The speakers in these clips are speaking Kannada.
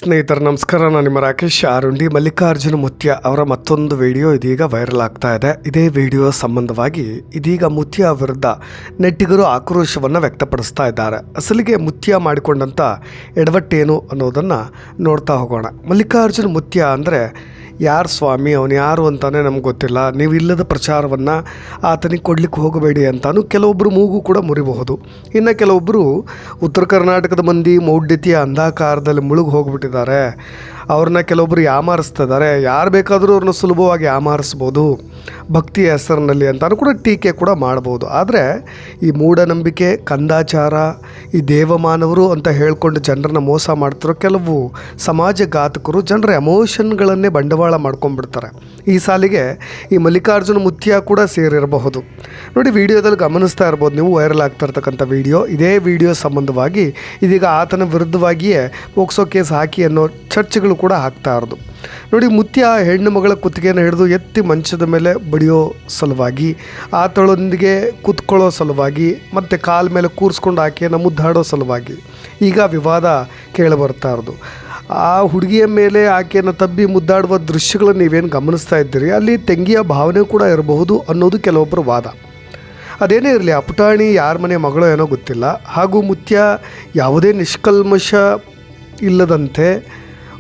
ಸ್ನೇಹಿತರು ನಮಸ್ಕಾರ. ನಾನು ನಿಮ್ಮ ರಾಕೇಶ್ ಆರುಂಡಿ. ಮಲ್ಲಿಕಾರ್ಜುನ ಮುತ್ಯ ಅವರ ಮತ್ತೊಂದು ವಿಡಿಯೋ ಇದೀಗ ವೈರಲ್ ಆಗ್ತಾ ಇದೆ. ಇದೇ ವಿಡಿಯೋ ಸಂಬಂಧವಾಗಿ ಇದೀಗ ಮುತ್ಯ ವಿರುದ್ಧ ನೆಟ್ಟಿಗರು ಆಕ್ರೋಶವನ್ನು ವ್ಯಕ್ತಪಡಿಸ್ತಾ ಇದ್ದಾರೆ. ಅಸಲಿಗೆ ಮುತ್ಯ ಮಾಡಿಕೊಂಡಂಥ ಎಡವಟ್ಟೇನು ಅನ್ನೋದನ್ನು ನೋಡ್ತಾ ಹೋಗೋಣ. ಮಲ್ಲಿಕಾರ್ಜುನ ಮುತ್ಯ ಅಂದರೆ ಯಾರು ಸ್ವಾಮಿ, ಅವನು ಯಾರು ಅಂತಲೇ ನಮ್ಗೆ ಗೊತ್ತಿಲ್ಲ, ನೀವು ಇಲ್ಲದ ಪ್ರಚಾರವನ್ನು ಆತನಿಗೆ ಕೊಡ್ಲಿಕ್ಕೆ ಹೋಗಬೇಡಿ ಅಂತಾನು ಕೆಲವೊಬ್ಬರು ಮೂಗು ಕೂಡ ಮುರಿಬಹುದು. ಇನ್ನು ಕೆಲವೊಬ್ಬರು ಉತ್ತರ ಕರ್ನಾಟಕದ ಮಂದಿ ಮೌಢ್ಯತೆಯ ಅಂಧಾಕಾರದಲ್ಲಿ ಮುಳುಗಿ ಹೋಗ್ಬಿಟ್ಟಿದ್ದಾರೆ. ಅವ್ರನ್ನ ಕೆಲವೊಬ್ಬರು ಯಾಮಾರಿಸ್ತಿದ್ದಾರೆ. ಯಾರು ಬೇಕಾದರೂ ಅವ್ರನ್ನ ಸುಲಭವಾಗಿ ಯಾಮಾರಿಸ್ಬೋದು ಭಕ್ತಿಯ ಹೆಸರಿನಲ್ಲಿ ಅಂತಾನು ಕೂಡ ಟೀಕೆ ಕೂಡ ಮಾಡ್ಬೋದು. ಆದರೆ ಈ ಮೂಢನಂಬಿಕೆ, ಕಂದಾಚಾರ, ಈ ದೇವಮಾನವರು ಅಂತ ಹೇಳ್ಕೊಂಡು ಜನರನ್ನ ಮೋಸ ಮಾಡ್ತಿರೋ ಕೆಲವು ಸಮಾಜ ಘಾತಕರು ಜನರ ಎಮೋಷನ್ಗಳನ್ನೇ ಬಂಡವಾಳ ಮಾಡ್ಕೊಂಡ್ಬಿಡ್ತಾರೆ. ಈ ಸಾಲಿಗೆ ಈ ಮಲ್ಲಿಕಾರ್ಜುನ ಮುತ್ಯ ಕೂಡ ಸೇರಿರಬಹುದು. ನೋಡಿ, ವಿಡಿಯೋದಲ್ಲಿ ಗಮನಿಸ್ತಾ ಇರ್ಬೋದು ನೀವು, ವೈರಲ್ ಆಗ್ತಾ ಇರ್ತಕ್ಕಂಥ ವಿಡಿಯೋ. ಇದೇ ವಿಡಿಯೋ ಸಂಬಂಧವಾಗಿ ಇದೀಗ ಆತನ ವಿರುದ್ಧವಾಗಿಯೇ ಪೋಕ್ಸೋ ಕೇಸ್ ಹಾಕಿ ಅನ್ನೋ ಚರ್ಚೆಗಳು ಕೂಡ ಆಗ್ತಾ ಇರೋದು. ನೋಡಿ, ಮುತ್ಯ ಹೆಣ್ಣು ಮಗಳ ಕುತ್ತಿಗೆಯನ್ನು ಹಿಡಿದು ಎತ್ತಿ ಮಂಚದ ಮೇಲೆ ಬಡಿಯೋ ಸಲುವಾಗಿ, ಆತಳೊಂದಿಗೆ ಕೂತ್ಕೊಳ್ಳೋ ಸಲುವಾಗಿ, ಮತ್ತು ಕಾಲ ಮೇಲೆ ಕೂರಿಸ್ಕೊಂಡು ಆಕೆಯನ್ನು ಮುದ್ದಾಡೋ ಸಲುವಾಗಿ ಈಗ ವಿವಾದ ಕೇಳಿಬರ್ತಾ ಇರೋದು. ಆ ಹುಡುಗಿಯ ಮೇಲೆ ಆಕೆಯನ್ನು ತಬ್ಬಿ ಮುದ್ದಾಡುವ ದೃಶ್ಯಗಳನ್ನು ನೀವೇನು ಗಮನಿಸ್ತಾ ಇದ್ದೀರಿ, ಅಲ್ಲಿ ತಂಗಿಯ ಭಾವನೆ ಕೂಡ ಇರಬಹುದು ಅನ್ನೋದು ಕೆಲವೊಬ್ಬರ ವಾದ. ಅದೇನೇ ಇರಲಿ, ಆ ಪುಟಾಣಿ ಯಾರ ಮನೆ ಮಗಳೋ ಏನೋ ಗೊತ್ತಿಲ್ಲ. ಹಾಗೂ ಮುತ್ಯ ಯಾವುದೇ ನಿಷ್ಕಲ್ಮಶ ಇಲ್ಲದಂತೆ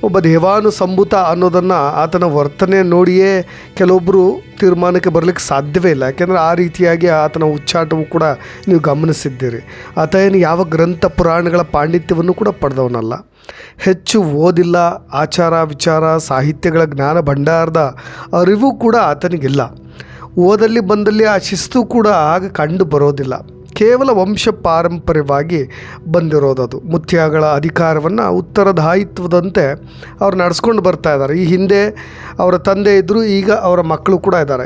ಒಬ್ಬ ದೇವಾನುಸಂಭೂತ ಅನ್ನೋದನ್ನು ಆತನ ವರ್ತನೆ ನೋಡಿಯೇ ಕೆಲವೊಬ್ಬರು ತೀರ್ಮಾನಕ್ಕೆ ಬರಲಿಕ್ಕೆ ಸಾಧ್ಯವೇ ಇಲ್ಲ. ಯಾಕೆಂದರೆ ಆ ರೀತಿಯಾಗಿ ಆತನ ಉಚ್ಚಾಟವು ಕೂಡ ನೀವು ಗಮನಿಸಿದ್ದೀರಿ. ಆತ ಏನು ಯಾವ ಗ್ರಂಥ ಪುರಾಣಗಳ ಪಾಂಡಿತ್ಯವನ್ನು ಕೂಡ ಪಡೆದವನಲ್ಲ. ಹೆಚ್ಚು ಓದಿಲ್ಲ. ಆಚಾರ ವಿಚಾರ ಸಾಹಿತ್ಯಗಳ ಜ್ಞಾನ ಭಂಡಾರದ ಅರಿವು ಕೂಡ ಆತನಿಗಿಲ್ಲ. ಓದಲ್ಲಿ ಬಂದಲ್ಲಿ ಆ ಶಿಸ್ತು ಕೂಡ ಆಗ ಕಂಡು ಬರೋದಿಲ್ಲ. ಕೇವಲ ವಂಶ ಪಾರಂಪರ್ಯವಾಗಿ ಬಂದಿರೋದದು. ಮುತ್ಯಗಳ ಅಧಿಕಾರವನ್ನು ಉತ್ತರದಾಯಿತ್ವದಂತೆ ಅವ್ರು ನಡೆಸ್ಕೊಂಡು ಬರ್ತಾ ಇದ್ದಾರೆ. ಈ ಹಿಂದೆ ಅವರ ತಂದೆ ಇದ್ದರು, ಈಗ ಅವರ ಮಕ್ಕಳು ಕೂಡ ಇದ್ದಾರೆ.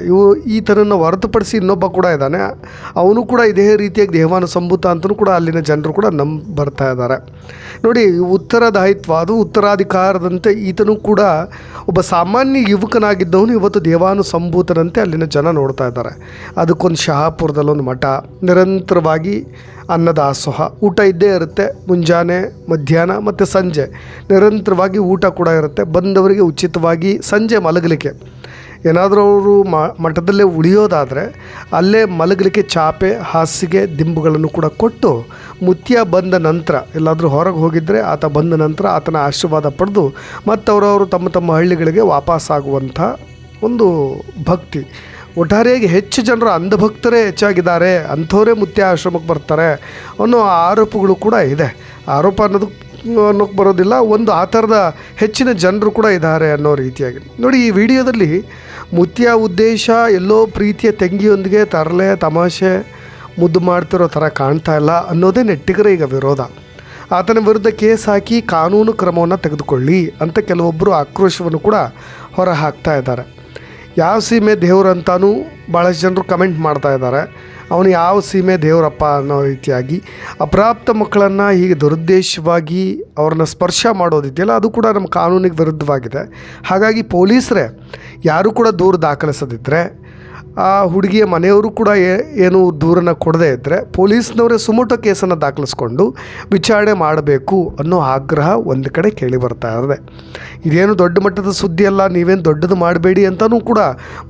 ಈತನನ್ನು ಹೊರತುಪಡಿಸಿ ಇನ್ನೊಬ್ಬ ಕೂಡ ಇದ್ದಾನೆ. ಅವನು ಕೂಡ ಇದೇ ರೀತಿಯಾಗಿ ದೇವಾನುಸಂಭೂತ ಅಂತಲೂ ಕೂಡ ಅಲ್ಲಿನ ಜನರು ಕೂಡ ಬರ್ತಾ ಇದ್ದಾರೆ. ನೋಡಿ, ಉತ್ತರದಾಯಿತ್ವ ಅದು ಉತ್ತರಾಧಿಕಾರದಂತೆ ಈತನೂ ಕೂಡ ಒಬ್ಬ ಸಾಮಾನ್ಯ ಯುವಕನಾಗಿದ್ದವನು ಇವತ್ತು ದೇವಾನುಸಂಭೂತನಂತೆ ಅಲ್ಲಿನ ಜನ ನೋಡ್ತಾ ಇದ್ದಾರೆ. ಅದಕ್ಕೊಂದು ಶಹಾಪುರದಲ್ಲೊಂದು ಮಠ, ನಿರಂತರವಾಗಿ ಅನ್ನದಾಸೋಹ, ಊಟ ಇದ್ದೇ ಇರುತ್ತೆ. ಮುಂಜಾನೆ, ಮಧ್ಯಾಹ್ನ ಮತ್ತು ಸಂಜೆ ನಿರಂತರವಾಗಿ ಊಟ ಕೂಡ ಇರುತ್ತೆ. ಬಂದವರಿಗೆ ಉಚಿತವಾಗಿ ಸಂಜೆ ಮಲಗಲಿಕ್ಕೆ, ಏನಾದರೂ ಅವರು ಮಠದಲ್ಲೇ ಉಳಿಯೋದಾದರೆ ಅಲ್ಲೇ ಮಲಗಲಿಕ್ಕೆ ಚಾಪೆ, ಹಾಸಿಗೆ, ದಿಂಬುಗಳನ್ನು ಕೂಡ ಕೊಟ್ಟು, ಮುತ್ಯ ಬಂದ ನಂತರ ಎಲ್ಲಾದರೂ ಹೊರಗೆ ಹೋಗಿದ್ದರೆ ಆತ ಬಂದ ನಂತರ ಆತನ ಆಶೀರ್ವಾದ ಪಡೆದು ಮತ್ತು ಅವರವರು ತಮ್ಮ ತಮ್ಮ ಹಳ್ಳಿಗಳಿಗೆ ವಾಪಸ್ಸಾಗುವಂಥ ಒಂದು ಭಕ್ತಿ. ಒಟ್ಟಾರೆಯಾಗಿ ಹೆಚ್ಚು ಜನರು ಅಂಧಭಕ್ತರೇ ಹೆಚ್ಚಾಗಿದ್ದಾರೆ, ಅಂಥವರೇ ಮುತ್ಯ ಆಶ್ರಮಕ್ಕೆ ಬರ್ತಾರೆ ಅನ್ನೋ ಆರೋಪಗಳು ಕೂಡ ಇದೆ. ಆರೋಪ ಅನ್ನೋಕ್ಕೆ ಬರೋದಿಲ್ಲ, ಒಂದು ಆ ಥರದ ಹೆಚ್ಚಿನ ಜನರು ಕೂಡ ಇದ್ದಾರೆ ಅನ್ನೋ ರೀತಿಯಾಗಿ. ನೋಡಿ, ಈ ವಿಡಿಯೋದಲ್ಲಿ ಮುತ್ಯ ಉದ್ದೇಶ ಎಲ್ಲೋ ಪ್ರೀತಿಯ ತಂಗಿಯೊಂದಿಗೆ ತರಲೆ ತಮಾಷೆ ಮುದ್ದು ಮಾಡ್ತಿರೋ ಥರ ಕಾಣ್ತಾ ಇಲ್ಲ ಅನ್ನೋದೇ ನೆಟ್ಟಿಗರ ಈಗ ವಿರೋಧ. ಆತನ ವಿರುದ್ಧ ಕೇಸ್ ಹಾಕಿ ಕಾನೂನು ಕ್ರಮವನ್ನು ತೆಗೆದುಕೊಳ್ಳಿ ಅಂತ ಕೆಲವೊಬ್ಬರು ಆಕ್ರೋಶವನ್ನು ಕೂಡ ಹೊರ ಹಾಕ್ತಾ ಇದ್ದಾರೆ. ಯಾವ ಸೀಮೆ ದೇವರು ಅಂತಾನೂ ಭಾಳಷ್ಟು ಜನರು ಕಮೆಂಟ್ ಮಾಡ್ತಾ ಇದ್ದಾರೆ. ಅವನು ಯಾವ ಸೀಮೆ ದೇವರಪ್ಪ ಅನ್ನೋ ರೀತಿಯಾಗಿ ಅಪ್ರಾಪ್ತ ಮಕ್ಕಳನ್ನು ಹೀಗೆ ದುರುದ್ದೇಶವಾಗಿ ಅವ್ರನ್ನ ಸ್ಪರ್ಶ ಮಾಡೋದಿದೆಯಲ್ಲ, ಅದು ಕೂಡ ನಮ್ಮ ಕಾನೂನಿಗೆ ವಿರುದ್ಧವಾಗಿದೆ. ಹಾಗಾಗಿ ಪೊಲೀಸರೇ ಯಾರೂ ಕೂಡ ದೂರು ದಾಖಲಿಸದಿದ್ದರೆ, ಆ ಹುಡುಗಿಯ ಮನೆಯವರು ಕೂಡ ಏನು ದೂರನ್ನು ಕೊಡದೇ ಇದ್ದರೆ ಪೊಲೀಸ್ನವರೇ ಸುಮೋಟೋ ಕೇಸನ್ನು ದಾಖಲಿಸ್ಕೊಂಡು ವಿಚಾರಣೆ ಮಾಡಬೇಕು ಅನ್ನೋ ಆಗ್ರಹ ಒಂದು ಕಡೆ ಕೇಳಿ ಬರ್ತಾ ಇದೆ. ಇದೇನು ದೊಡ್ಡ ಮಟ್ಟದ ಸುದ್ದಿ ಅಲ್ಲ, ನೀವೇನು ದೊಡ್ಡದು ಮಾಡಬೇಡಿ ಅಂತಲೂ ಕೂಡ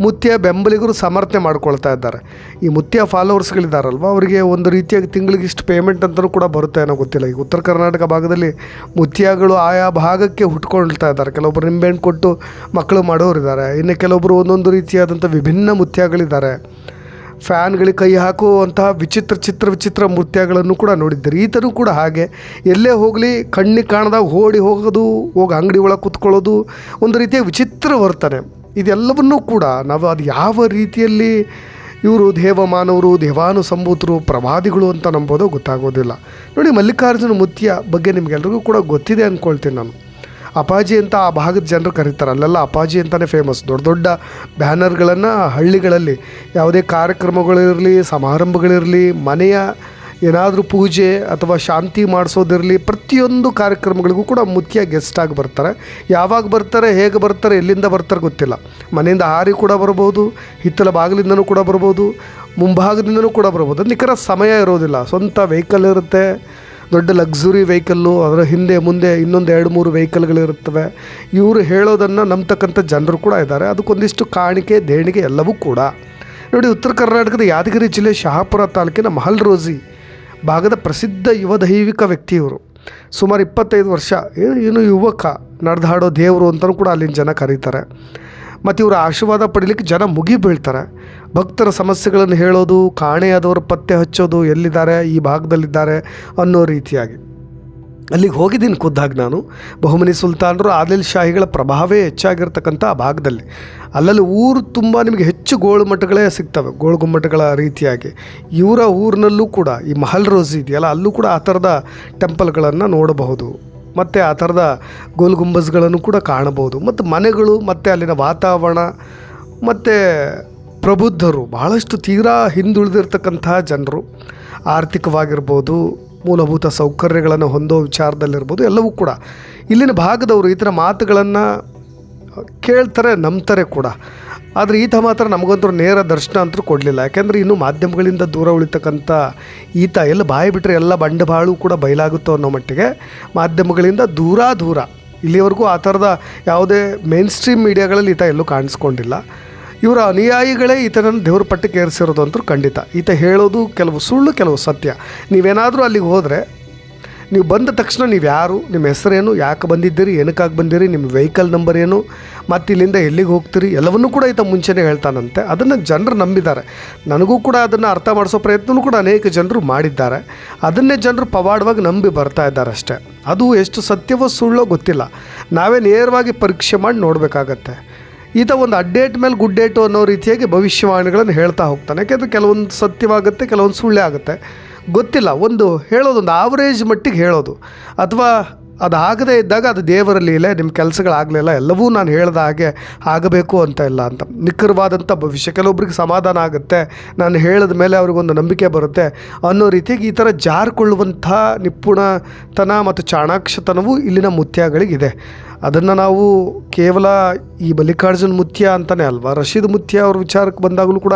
ಮುತ್ಯ ಬೆಂಬಲಿಗರು ಸಮರ್ಥನೆ ಮಾಡ್ಕೊಳ್ತಾ ಇದ್ದಾರೆ. ಈ ಮುತ್ಯ ಫಾಲೋವರ್ಸ್ಗಳಿದ್ದಾರಲ್ವ, ಅವರಿಗೆ ಒಂದು ರೀತಿಯಾಗಿ ತಿಂಗಳಿಗೆ ಇಷ್ಟು ಪೇಮೆಂಟ್ ಅಂತಲೂ ಕೂಡ ಬರುತ್ತೆ ಅನ್ನೋ ಗೊತ್ತಿಲ್ಲ. ಈಗ ಉತ್ತರ ಕರ್ನಾಟಕ ಭಾಗದಲ್ಲಿ ಮುತ್ಯಗಳು ಆಯಾ ಭಾಗಕ್ಕೆ ಹುಟ್ಕೊಳ್ತಾ ಇದ್ದಾರೆ. ಕೆಲವೊಬ್ಬರು ನಿಂಬೆಹಣ್ಣು ಕೊಟ್ಟು ಮಕ್ಕಳು ಮಾಡೋರಿದ್ದಾರೆ. ಇನ್ನು ಕೆಲವೊಬ್ಬರು ಒಂದೊಂದು ರೀತಿಯಾದಂಥ ವಿಭಿನ್ನ ಮುತ್ಯಗಳಿದ್ದಾರೆ. ಫ್ಯಾನ್ಗಳಿಗೆ ಕೈ ಹಾಕುವಂತಹ ವಿಚಿತ್ರ ಮುತ್ಯಗಳನ್ನು ಕೂಡ ನೋಡಿದ್ದೀರಿ. ಈತನೂ ಕೂಡ ಹಾಗೆ ಎಲ್ಲೇ ಹೋಗಲಿ ಕಣ್ಣಿಗೆ ಕಾಣದಾಗ ಓಡಿ ಹೋಗೋದು, ಹೋಗಿ ಅಂಗಡಿ ಒಳಗೆ ಕೂತ್ಕೊಳ್ಳೋದು, ಒಂದು ರೀತಿಯ ವಿಚಿತ್ರ ವರ್ತನೆ. ಇದೆಲ್ಲವನ್ನೂ ಕೂಡ ನಾವು ಅದು ಯಾವ ರೀತಿಯಲ್ಲಿ ಇವರು ದೇವಮಾನವರು, ದೇವಾನುಸಂಭೂತರು, ಪ್ರವಾದಿಗಳು ಅಂತ ನಂಬೋದೋ ಗೊತ್ತಾಗೋದಿಲ್ಲ. ನೋಡಿ, ಮಲ್ಲಿಕಾರ್ಜುನ ಮುತ್ಯ ಬಗ್ಗೆ ನಿಮಗೆಲ್ರಿಗೂ ಕೂಡ ಗೊತ್ತಿದೆ ಅಂದ್ಕೊಳ್ತೀನಿ ನಾನು. ಅಪ್ಪಾಜಿ ಅಂತ ಆ ಭಾಗದ ಜನರು ಕರೀತಾರೆ. ಅಲ್ಲೆಲ್ಲ ಅಪ್ಪಾಜಿ ಅಂತಲೇ ಫೇಮಸ್. ದೊಡ್ಡ ದೊಡ್ಡ ಬ್ಯಾನರ್ಗಳನ್ನು ಹಳ್ಳಿಗಳಲ್ಲಿ ಯಾವುದೇ ಕಾರ್ಯಕ್ರಮಗಳಿರಲಿ, ಸಮಾರಂಭಗಳಿರಲಿ, ಮನೆಯ ಏನಾದರೂ ಪೂಜೆ ಅಥವಾ ಶಾಂತಿ ಮಾಡಿಸೋದಿರಲಿ, ಪ್ರತಿಯೊಂದು ಕಾರ್ಯಕ್ರಮಗಳಿಗೂ ಕೂಡ ಮುತ್ಯ ಗೆಸ್ಟಾಗಿ ಬರ್ತಾರೆ. ಯಾವಾಗ ಬರ್ತಾರೆ, ಹೇಗೆ ಬರ್ತಾರೆ, ಎಲ್ಲಿಂದ ಬರ್ತಾರೆ ಗೊತ್ತಿಲ್ಲ. ಮನೆಯಿಂದ ಹಾರಿ ಕೂಡ ಬರ್ಬೋದು, ಹಿತ್ತಲ ಬಾಗಿಲಿಂದನೂ ಕೂಡ ಬರ್ಬೋದು, ಮುಂಭಾಗದಿಂದನೂ ಕೂಡ ಬರ್ಬೋದು. ನಿಖರ ಸಮಯ ಇರೋದಿಲ್ಲ. ಸ್ವಂತ ವೆಹಿಕಲ್ ಇರುತ್ತೆ, ದೊಡ್ಡ ಲಕ್ಸುರಿ ವೆಹಿಕಲ್ಲು, ಅದರ ಹಿಂದೆ ಮುಂದೆ ಇನ್ನೊಂದು 2-3 ವೆಹಿಕಲ್ಗಳಿರುತ್ತವೆ. ಇವರು ಹೇಳೋದನ್ನು ನಂಬ್ತಕ್ಕಂಥ ಜನರು ಕೂಡ ಇದ್ದಾರೆ. ಅದಕ್ಕೊಂದಿಷ್ಟು ಕಾಣಿಕೆ ದೇಣಿಗೆ ಎಲ್ಲವೂ ಕೂಡ. ನೋಡಿ, ಉತ್ತರ ಕರ್ನಾಟಕದ ಯಾದಗಿರಿ ಜಿಲ್ಲೆ ಶಹಾಪುರ ತಾಲೂಕಿನ ಮಹಲ್ ರೋಜಿ ಭಾಗದ ಪ್ರಸಿದ್ಧ ಯುವ ದೈವಿಕ ವ್ಯಕ್ತಿ ಇವರು. ಸುಮಾರು 25 ವರ್ಷ, ಏನು ಯುವಕ, ನಡೆದಾಡೋ ದೇವರು ಅಂತಲೂ ಕೂಡ ಅಲ್ಲಿನ ಜನ ಕರೀತಾರೆ. ಮತ್ತು ಇವರ ಆಶೀರ್ವಾದ ಪಡೀಲಿಕ್ಕೆ ಜನ ಮುಗಿ ಬೀಳ್ತಾರೆ. ಭಕ್ತರ ಸಮಸ್ಯೆಗಳನ್ನು ಹೇಳೋದು, ಕಾಣೆಯಾದವರು ಪತ್ತೆ ಹಚ್ಚೋದು, ಎಲ್ಲಿದ್ದಾರೆ, ಈ ಭಾಗದಲ್ಲಿದ್ದಾರೆ ಅನ್ನೋ ರೀತಿಯಾಗಿ. ಅಲ್ಲಿಗೆ ಹೋಗಿದ್ದೀನಿ ಖುದ್ದಾಗಿ ನಾನು. ಬಹುಮನಿ ಸುಲ್ತಾನರು, ಆದಿಲ್ ಶಾಹಿಗಳ ಪ್ರಭಾವವೇ ಹೆಚ್ಚಾಗಿರ್ತಕ್ಕಂಥ ಆ ಭಾಗದಲ್ಲಿ. ಅಲ್ಲಲ್ಲಿ ಊರು ತುಂಬ ನಿಮಗೆ ಹೆಚ್ಚು ಗೋಳುಮಠಗಳೇ ಸಿಗ್ತವೆ, ಗೋಳುಗುಮ್ಮಟಗಳ ರೀತಿಯಾಗಿ. ಇವರ ಊರಿನಲ್ಲೂ ಕೂಡ ಈ ಮಹಲ್ ರೋಜಿ ಇದೆಯಲ್ಲ, ಅಲ್ಲೂ ಕೂಡ ಆ ಥರದ ಟೆಂಪಲ್ಗಳನ್ನು ನೋಡಬಹುದು. ಮತ್ತು ಆ ಥರದ ಗೋಲ್ ಗುಂಬಜ್ಗಳನ್ನು ಕೂಡ ಕಾಣಬಹುದು. ಮತ್ತು ಮನೆಗಳು ಮತ್ತು ಅಲ್ಲಿನ ವಾತಾವರಣ ಮತ್ತು ಪ್ರಬುದ್ಧರು, ಬಹಳಷ್ಟು ತೀರಾ ಹಿಂದುಳಿದಿರ್ತಕ್ಕಂತಹ ಜನರು, ಆರ್ಥಿಕವಾಗಿರ್ಬೋದು, ಮೂಲಭೂತ ಸೌಕರ್ಯಗಳನ್ನು ಹೊಂದೋ ವಿಚಾರದಲ್ಲಿರ್ಬೋದು, ಎಲ್ಲವೂ ಕೂಡ ಇಲ್ಲಿನ ಭಾಗದವರು ಈ ಥರ ಮಾತುಗಳನ್ನು ಕೇಳ್ತಾರೆ, ನಂಬ್ತಾರೆ ಕೂಡ. ಆದರೆ ಈತ ಮಾತ್ರ ನಮಗಂತೂ ನೇರ ದರ್ಶನ ಅಂತೂ ಕೊಡಲಿಲ್ಲ. ಯಾಕೆಂದರೆ ಇನ್ನೂ ಮಾಧ್ಯಮಗಳಿಂದ ದೂರ ಉಳಿತಕ್ಕಂಥ ಈತ ಎಲ್ಲ ಬಾಯಿ ಬಿಟ್ಟರೆ ಎಲ್ಲ ಬಂಡವಾಳು ಕೂಡ ಬಯಲಾಗುತ್ತೋ ಅನ್ನೋ ಮಟ್ಟಿಗೆ ಮಾಧ್ಯಮಗಳಿಂದ ದೂರ ಇಲ್ಲಿವರೆಗೂ ಆ ಥರದ ಯಾವುದೇ ಮೇನ್ ಸ್ಟ್ರೀಮ್ ಮೀಡಿಯಾಗಳಲ್ಲಿ ಈತ ಎಲ್ಲೂ ಕಾಣಿಸ್ಕೊಂಡಿಲ್ಲ. ಇವರ ಅನುಯಾಯಿಗಳೇ ಈತನನ್ನು ದೇವ್ರ ಪಟ್ಟಕ್ಕೆ ಏರಿಸಿರೋದು ಅಂತೂ ಖಂಡಿತ. ಈತ ಹೇಳೋದು ಕೆಲವು ಸುಳ್ಳು, ಕೆಲವು ಸತ್ಯ. ನೀವೇನಾದರೂ ಅಲ್ಲಿಗೆ ಹೋದರೆ, ನೀವು ಬಂದ ತಕ್ಷಣ ನೀವು ಯಾರು, ನಿಮ್ಮ ಹೆಸರೇನು, ಯಾಕೆ ಬಂದಿದ್ದೀರಿ, ಏನಕ್ಕಾಗಿ ಬಂದಿರಿ, ನಿಮ್ಮ ವೆಹಿಕಲ್ ನಂಬರ್ ಏನು, ಮತ್ತು ಇಲ್ಲಿಂದ ಎಲ್ಲಿಗೆ ಹೋಗ್ತೀರಿ, ಎಲ್ಲವನ್ನೂ ಕೂಡ ಈತ ಮುಂಚೆನೇ ಹೇಳ್ತಾನಂತೆ. ಅದನ್ನು ಜನರು ನಂಬಿದ್ದಾರೆ. ನನಗೂ ಕೂಡ ಅದನ್ನು ಅರ್ಥ ಮಾಡಿಸೋ ಪ್ರಯತ್ನವೂ ಕೂಡ ಅನೇಕ ಜನರು ಮಾಡಿದ್ದಾರೆ. ಅದನ್ನೇ ಜನರು ಪವಾಡವಾಗಿ ನಂಬಿ ಬರ್ತಾ ಇದ್ದಾರೆ ಅಷ್ಟೇ. ಅದು ಎಷ್ಟು ಸತ್ಯವೋ ಸುಳ್ಳೋ ಗೊತ್ತಿಲ್ಲ. ನಾವೇ ನೇರವಾಗಿ ಪರೀಕ್ಷೆ ಮಾಡಿ ನೋಡಬೇಕಾಗತ್ತೆ. ಈತ ಒಂದು ಅಡ್ಡೇಟ್ ಮೇಲೆ ಗುಡ್ಡೇಟು ಅನ್ನೋ ರೀತಿಯಾಗಿ ಭವಿಷ್ಯವಾಣಿಗಳನ್ನು ಹೇಳ್ತಾ ಹೋಗ್ತಾನೆ. ಯಾಕೆಂದರೆ ಕೆಲವೊಂದು ಸತ್ಯವಾಗುತ್ತೆ, ಕೆಲವೊಂದು ಸುಳ್ಳೇ ಆಗುತ್ತೆ, ಗೊತ್ತಿಲ್ಲ. ಒಂದು ಹೇಳೋದೊಂದು ಆವರೇಜ್ ಮಟ್ಟಿಗೆ ಹೇಳೋದು, ಅಥವಾ ಅದು ಆಗದೇ ಇದ್ದಾಗ ಅದು ದೇವರಲ್ಲಿ ಇಲ್ಲ, ನಿಮ್ಮ ಕೆಲಸಗಳಾಗಲಿಲ್ಲ, ಎಲ್ಲವೂ ನಾನು ಹೇಳ್ದ ಹಾಗೆ ಆಗಬೇಕು ಅಂತ ಇಲ್ಲ ಅಂತ. ನಿಖರವಾದಂಥ ಭವಿಷ್ಯ, ಕೆಲವೊಬ್ರಿಗೆ ಸಮಾಧಾನ ಆಗುತ್ತೆ, ನಾನು ಹೇಳಿದ ಮೇಲೆ ಅವ್ರಿಗೊಂದು ನಂಬಿಕೆ ಬರುತ್ತೆ ಅನ್ನೋ ರೀತಿಯಾಗಿ ಈ ಥರ ಜಾರಿಕೊಳ್ಳುವಂಥ ನಿಪುಣತನ ಮತ್ತು ಚಾಣಾಕ್ಷತನವೂ ಇಲ್ಲಿನ ಮುತ್ಯಗಳಿಗಿದೆ. ಅದನ್ನು ನಾವು ಕೇವಲ ಈ ಮಲ್ಲಿಕಾರ್ಜುನ್ ಮುತ್ಯ ಅಂತಲೇ ಅಲ್ವಾ, ರಶೀದ್ ಮುತ್ಯ ಅವ್ರ ವಿಚಾರಕ್ಕೆ ಬಂದಾಗಲೂ ಕೂಡ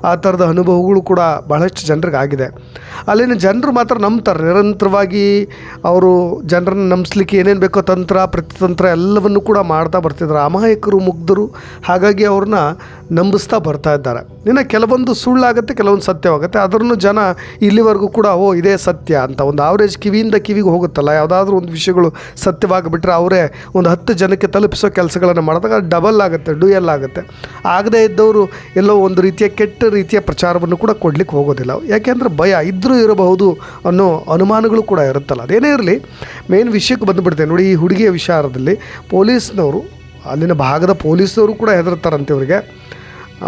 ಆ ಥರದ ಅನುಭವಗಳು ಕೂಡ ಭಾಳಷ್ಟು ಜನರಿಗೆ ಆಗಿದೆ. ಅಲ್ಲಿನ ಜನರು ಮಾತ್ರ ನಂಬ್ತಾರೆ ನಿರಂತರವಾಗಿ. ಅವರು ಜನರನ್ನು ನಂಬಿಸ್ಲಿಕ್ಕೆ ಏನೇನು ಬೇಕೋ ತಂತ್ರ ಪ್ರತಿತಂತ್ರ ಎಲ್ಲವನ್ನು ಕೂಡ ಮಾಡ್ತಾ ಬರ್ತಿದ್ದಾರೆ. ಅಮಾಯಕರು, ಮುಗ್ಧರು, ಹಾಗಾಗಿ ಅವ್ರನ್ನ ನಂಬಿಸ್ತಾ ಬರ್ತಾ ಇದ್ದಾರೆ. ಇನ್ನು ಕೆಲವೊಂದು ಸುಳ್ಳಾಗುತ್ತೆ, ಕೆಲವೊಂದು ಸತ್ಯವಾಗುತ್ತೆ. ಅದನ್ನು ಜನ ಇಲ್ಲಿವರೆಗೂ ಕೂಡ ಇದೇ ಸತ್ಯ ಅಂತ ಒಂದು ಆವ್ರೇಜ್ ಕಿವಿಯಿಂದ ಕಿವಿಗೆ ಹೋಗುತ್ತಲ್ಲ, ಯಾವುದಾದ್ರೂ ಒಂದು ವಿಷಯಗಳು ಸತ್ಯವಾಗಿಬಿಟ್ರೆ ಅವರೇ ಒಂದು 10 ಜನಕ್ಕೆ ತಲುಪಿಸೋ ಕೆಲಸಗಳನ್ನು ಮಾಡಿದಾಗ ಡಬಲ್ ಆಗುತ್ತೆ, ಡ್ಯೂಯಲ್ ಆಗುತ್ತೆ. ಆಗದೇ ಇದ್ದವರು ಎಲ್ಲೋ ಒಂದು ರೀತಿಯ ಕೆಟ್ಟ ರೀತಿಯ ಪ್ರಚಾರವನ್ನು ಕೂಡ ಕೊಡಲಿಕ್ಕೆ ಹೋಗೋದಿಲ್ಲ. ಯಾಕೆಂದರೆ ಭಯ ಇದ್ದರೂ ಇರಬಹುದು ಅನ್ನೋ ಅನುಮಾನಗಳು ಕೂಡ ಇರುತ್ತಲ್ಲ. ಅದೇನೇ ಇರಲಿ, ಮೇನ್ ವಿಷಯಕ್ಕೆ ಬಂದುಬಿಡ್ತೇನೆ ನೋಡಿ. ಈ ಹುಡುಗಿಯ ವಿಚಾರದಲ್ಲಿ ಪೊಲೀಸ್ನವರು, ಅಲ್ಲಿನ ಭಾಗದ ಪೊಲೀಸ್ನವರು ಕೂಡ ಹೆದರ್ತಾರಂತೆ ಇವರಿಗೆ.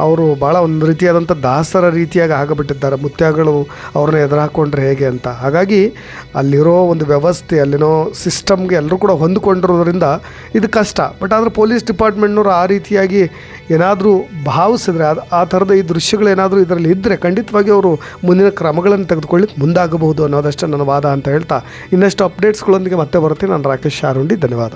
ಅವರು ಭಾಳ ಒಂದು ರೀತಿಯಾದಂಥ ದಾಸರ ರೀತಿಯಾಗಿ ಆಗಿಬಿಟ್ಟಿದ್ದಾರೆ. ಮುತ್ಯಗಳು ಅವ್ರನ್ನ ಎದುರಾಕೊಂಡ್ರೆ ಹೇಗೆ ಅಂತ. ಹಾಗಾಗಿ ಅಲ್ಲಿರೋ ಒಂದು ವ್ಯವಸ್ಥೆ, ಅಲ್ಲಿನೋ ಸಿಸ್ಟಮ್ಗೆ ಎಲ್ಲರೂ ಕೂಡ ಹೊಂದಿಕೊಂಡಿರೋದ್ರಿಂದ ಇದು ಕಷ್ಟ. ಬಟ್ ಆದರೆ ಪೊಲೀಸ್ ಡಿಪಾರ್ಟ್ಮೆಂಟ್ನವರು ಆ ರೀತಿಯಾಗಿ ಏನಾದರೂ ಭಾವಿಸಿದ್ರೆ, ಆ ಥರದ ಈ ದೃಶ್ಯಗಳೇನಾದರೂ ಇದರಲ್ಲಿ ಇದ್ದರೆ ಖಂಡಿತವಾಗಿ ಅವರು ಮುಂದಿನ ಕ್ರಮಗಳನ್ನು ತೆಗೆದುಕೊಳ್ಳಿಕ್ಕೆ ಮುಂದಾಗಬಹುದು ಅನ್ನೋದಷ್ಟೇ ನನ್ನ ವಾದ ಅಂತ ಹೇಳ್ತಾ, ಇನ್ನಷ್ಟು ಅಪ್ಡೇಟ್ಸ್ಗಳೊಂದಿಗೆ ಮತ್ತೆ ಬರ್ತೀನಿ. ನಾನು ರಾಕೇಶ್ ಶಾರುಂಡಿ. ಧನ್ಯವಾದ.